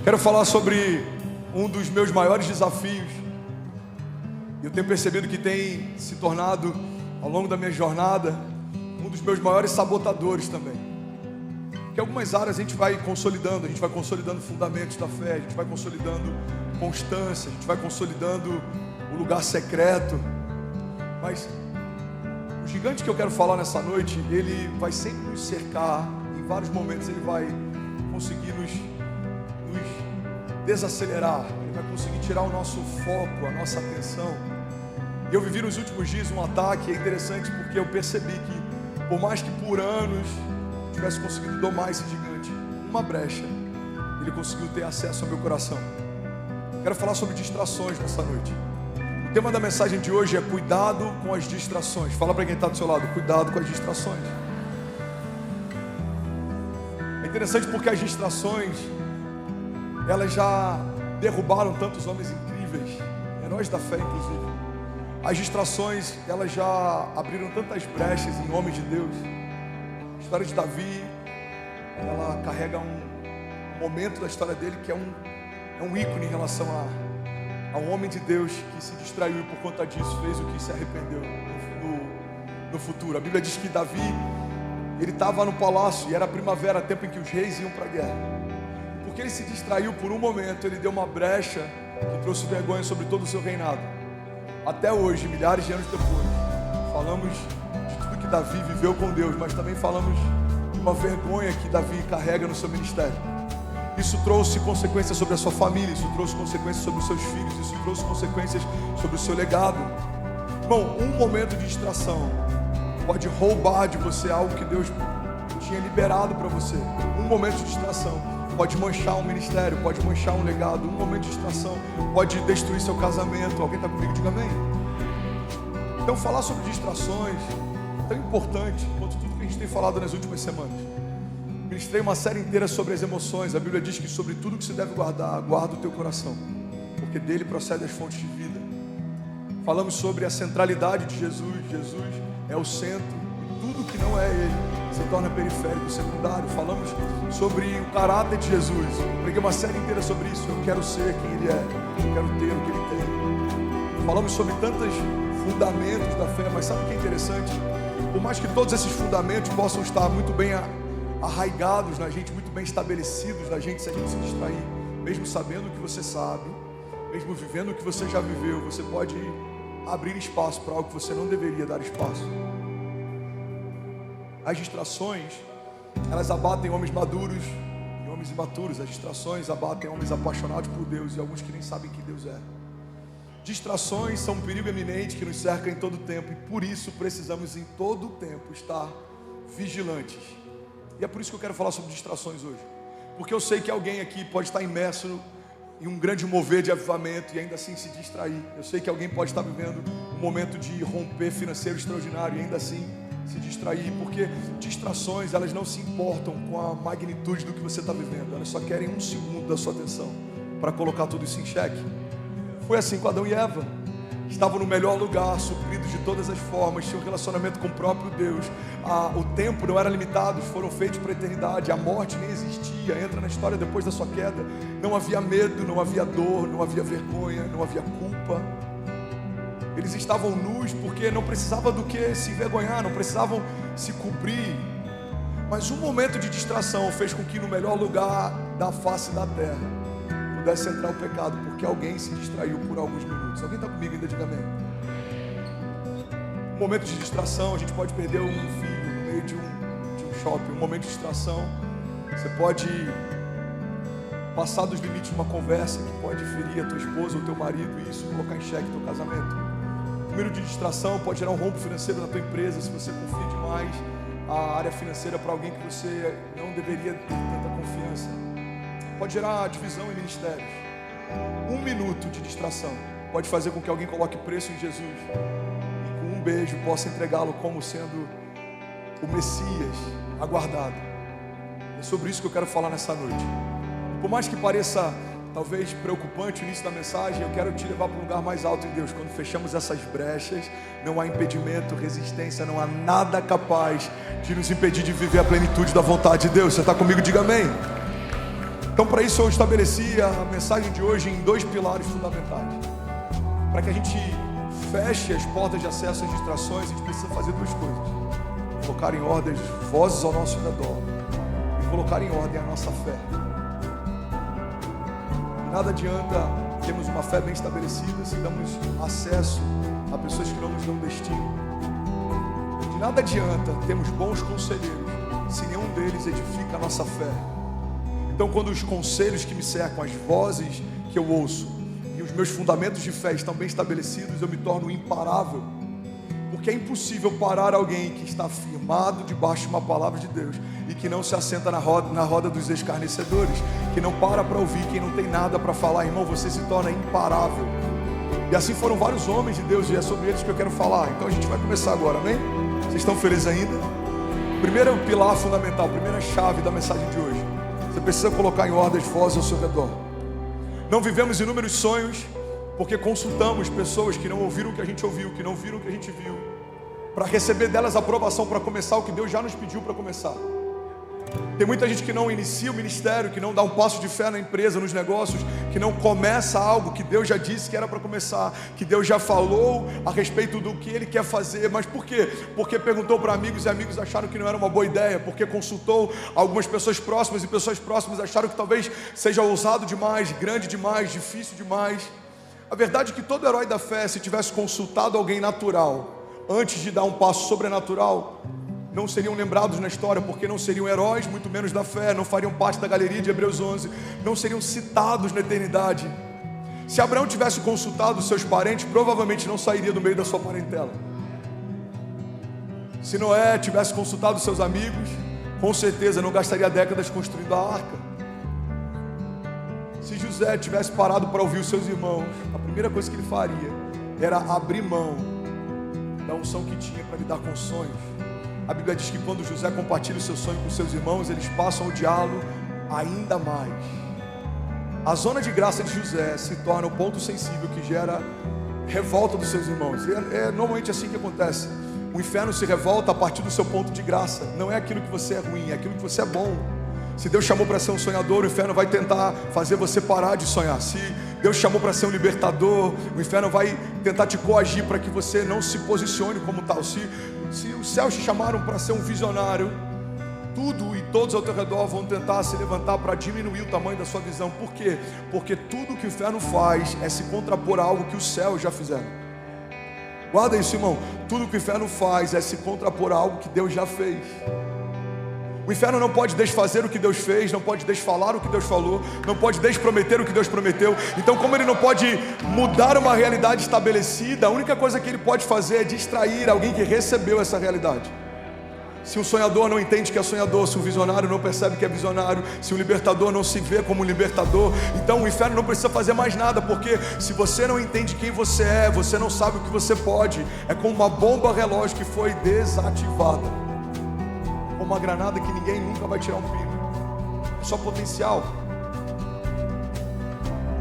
Quero falar sobre um dos meus maiores desafios. Eu tenho percebido que tem se tornado, ao longo da minha jornada, um dos meus maiores sabotadores também. Que algumas áreas a gente vai consolidando fundamentos da fé, a gente vai consolidando constância, a gente vai consolidando o lugar secreto. Mas o gigante que eu quero falar nessa noite, ele vai sempre nos cercar, em vários momentos ele vai conseguir nos desacelerar, ele vai conseguir tirar o nosso foco, a nossa atenção. E eu vivi nos últimos dias um ataque, é interessante porque eu percebi que, por mais que por anos eu tivesse conseguido domar esse gigante, uma brecha, ele conseguiu ter acesso ao meu coração. Quero falar sobre distrações nessa noite. O tema da mensagem de hoje é cuidado com as distrações. Fala para quem está do seu lado, cuidado com as distrações. É interessante porque as distrações, elas já derrubaram tantos homens incríveis, heróis da fé inclusive. As distrações, elas já abriram tantas brechas em homens de Deus. A história de Davi, ela carrega um momento da história dele que é um ícone em relação a um homem de Deus que se distraiu e por conta disso fez o que se arrependeu no futuro. A Bíblia diz que Davi, ele estava no palácio e era primavera, tempo em que os reis iam para a guerra. Porque ele se distraiu por um momento, ele deu uma brecha que trouxe vergonha sobre todo o seu reinado. Até hoje, milhares de anos depois, falamos de tudo que Davi viveu com Deus, mas também falamos de uma vergonha que Davi carrega no seu ministério. Isso trouxe consequências sobre a sua família, isso trouxe consequências sobre os seus filhos, isso trouxe consequências sobre o seu legado. Irmão, um momento de distração pode roubar de você algo que Deus tinha liberado para você. Um momento de distração pode manchar um ministério, pode manchar um legado. Um momento de distração pode destruir seu casamento. Alguém está comigo? Diga amém. Então falar sobre distrações é tão importante quanto tudo que a gente tem falado nas últimas semanas. Ministrei uma série inteira sobre as emoções. A Bíblia diz que sobre tudo que se deve guardar, guarda o teu coração, porque dele procedem as fontes de vida. Falamos sobre a centralidade de Jesus. Jesus é o centro e tudo que não é ele se torna periférico, secundário. Falamos sobre o caráter de Jesus. Preguei uma série inteira sobre isso. Eu quero ser quem ele é, eu quero ter o que ele tem. Falamos sobre tantos fundamentos da fé, mas sabe o que é interessante? Por mais que todos esses fundamentos possam estar muito bem arraigados na gente, muito bem estabelecidos na gente, se a gente se distrair, mesmo sabendo o que você sabe, mesmo vivendo o que você já viveu, você pode abrir espaço para algo que você não deveria dar espaço. As distrações, elas abatem homens maduros e homens imaturos. As distrações abatem homens apaixonados por Deus e alguns que nem sabem quem Deus é. Distrações são um perigo eminente que nos cerca em todo o tempo, e por isso precisamos em todo o tempo estar vigilantes. E é por isso que eu quero falar sobre distrações hoje, porque eu sei que alguém aqui pode estar imerso em um grande mover de avivamento e ainda assim se distrair. Eu sei que alguém pode estar vivendo um momento de romper financeiro extraordinário e ainda assim se distrair, porque distrações, elas não se importam com a magnitude do que você está vivendo, elas só querem um segundo da sua atenção para colocar tudo isso em xeque. Foi assim com Adão e Eva. Estavam no melhor lugar, supridos de todas as formas, tinham um relacionamento com o próprio Deus. O tempo não era limitado, foram feitos para a eternidade. A morte nem existia, entra na história depois da sua queda. Não havia medo, não havia dor, não havia vergonha, não havia culpa. Eles estavam nus porque não precisavam do que se envergonhar, não precisavam se cobrir. Mas um momento de distração fez com que no melhor lugar da face da terra pudesse entrar o pecado, porque alguém se distraiu por alguns minutos. Alguém está comigo ainda? Diga amém. Um momento de distração, a gente pode perder um filho no meio de um shopping. Um momento de distração, você pode passar dos limites de uma conversa que pode ferir a tua esposa ou teu marido e isso colocar em xeque teu casamento. Um minuto de distração pode gerar um rombo financeiro na tua empresa, se você confia demais a área financeira para alguém que você não deveria ter tanta confiança. Pode gerar divisão em ministérios. Um minuto de distração pode fazer com que alguém coloque preço em Jesus e com um beijo possa entregá-lo como sendo o Messias aguardado. É sobre isso que eu quero falar nessa noite. Por mais que pareça talvez preocupante o início da mensagem, eu quero te levar para um lugar mais alto em Deus. Quando fechamos essas brechas, não há impedimento, resistência, não há nada capaz de nos impedir de viver a plenitude da vontade de Deus. Você está comigo? Diga amém. Então, para isso eu estabeleci a mensagem de hoje em 2 pilares fundamentais. Para que a gente feche as portas de acesso às distrações, a gente precisa fazer 2 coisas: colocar em ordem as vozes ao nosso redor e colocar em ordem a nossa fé. De nada adianta termos uma fé bem estabelecida se damos acesso a pessoas que não nos dão destino. De nada adianta termos bons conselheiros se nenhum deles edifica a nossa fé. Então, quando os conselhos que me cercam, as vozes que eu ouço e os meus fundamentos de fé estão bem estabelecidos, eu me torno imparável. Porque é impossível parar alguém que está firmado debaixo de uma palavra de Deus e que não se assenta na roda dos escarnecedores, que não para ouvir quem não tem nada para falar. Irmão, você se torna imparável. E assim foram vários homens de Deus, e é sobre eles que eu quero falar. Então a gente vai começar agora, amém? Vocês estão felizes ainda? Primeiro pilar fundamental, primeira chave da mensagem de hoje: você precisa colocar em ordem as vozes ao seu redor. Não vivemos inúmeros sonhos porque consultamos pessoas que não ouviram o que a gente ouviu, que não viram o que a gente viu, para receber delas aprovação para começar o que Deus já nos pediu para começar. Tem muita gente que não inicia o ministério, que não dá um passo de fé na empresa, nos negócios, que não começa algo que Deus já disse que era para começar, que Deus já falou a respeito do que Ele quer fazer. Mas por quê? Porque perguntou para amigos e amigos acharam que não era uma boa ideia, porque consultou algumas pessoas próximas e pessoas próximas acharam que talvez seja ousado demais, grande demais, difícil demais. A verdade é que todo herói da fé, se tivesse consultado alguém natural antes de dar um passo sobrenatural, não seriam lembrados na história, porque não seriam heróis, muito menos da fé, não fariam parte da galeria de Hebreus 11, não seriam citados na eternidade. Se Abraão tivesse consultado seus parentes, provavelmente não sairia do meio da sua parentela. Se Noé tivesse consultado seus amigos, com certeza não gastaria décadas construindo a arca. Se José tivesse parado para ouvir os seus irmãos, a primeira coisa que ele faria era abrir mão da unção que tinha para lidar com sonhos. A Bíblia diz que quando José compartilha o seu sonho com seus irmãos, eles passam a odiá-lo ainda mais. A zona de graça de José se torna o ponto sensível que gera revolta dos seus irmãos. E é normalmente assim que acontece. O inferno se revolta a partir do seu ponto de graça. Não é aquilo que você é ruim, é aquilo que você é bom. Se Deus chamou para ser um sonhador, o inferno vai tentar fazer você parar de sonhar. Se Deus chamou para ser um libertador, o inferno vai tentar te coagir para que você não se posicione como tal. Se os céus te chamaram para ser um visionário, tudo e todos ao teu redor vão tentar se levantar para diminuir o tamanho da sua visão. Por quê? Porque tudo que o inferno faz é se contrapor a algo que os céus já fizeram. Guarda isso, irmão. Tudo que o inferno faz é se contrapor a algo que Deus já fez. O inferno não pode desfazer o que Deus fez, não pode desfalar o que Deus falou, não pode desprometer o que Deus prometeu. Então, como ele não pode mudar uma realidade estabelecida, a única coisa que ele pode fazer é distrair alguém que recebeu essa realidade. Se um sonhador não entende que é sonhador, se um visionário não percebe que é visionário, se um libertador não se vê como libertador, então o inferno não precisa fazer mais nada, porque se você não entende quem você é, você não sabe o que você pode. É como uma bomba relógio que foi desativada, uma granada que ninguém nunca vai tirar um pino. É só potencial.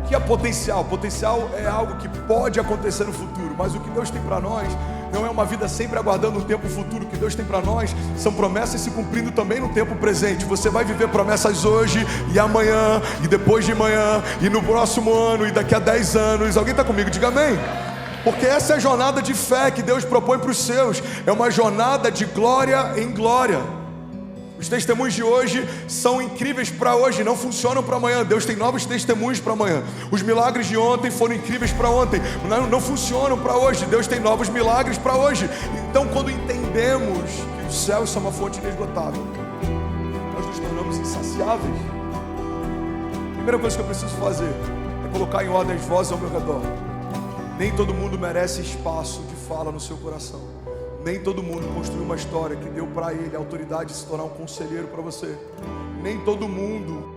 O que é potencial? Potencial é algo que pode acontecer no futuro, mas o que Deus tem para nós não é uma vida sempre aguardando um tempo futuro. O que Deus tem para nós são promessas se cumprindo também no tempo presente. Você vai viver promessas hoje e amanhã e depois de amanhã e no próximo ano e daqui a 10 anos. Alguém está comigo? Diga amém. Porque essa é a jornada de fé que Deus propõe para os seus. É uma jornada de glória em glória. Os testemunhos de hoje são incríveis para hoje, não funcionam para amanhã. Deus tem novos testemunhos para amanhã. Os milagres de ontem foram incríveis para ontem, não funcionam para hoje. Deus tem novos milagres para hoje. Então, quando entendemos que os céus são uma fonte inesgotável, nós nos tornamos insaciáveis. A primeira coisa que eu preciso fazer é colocar em ordem as vozes ao meu redor. Nem todo mundo merece espaço de fala no seu coração. Nem todo mundo construiu uma história que deu para ele a autoridade de se tornar um conselheiro para você. Nem todo mundo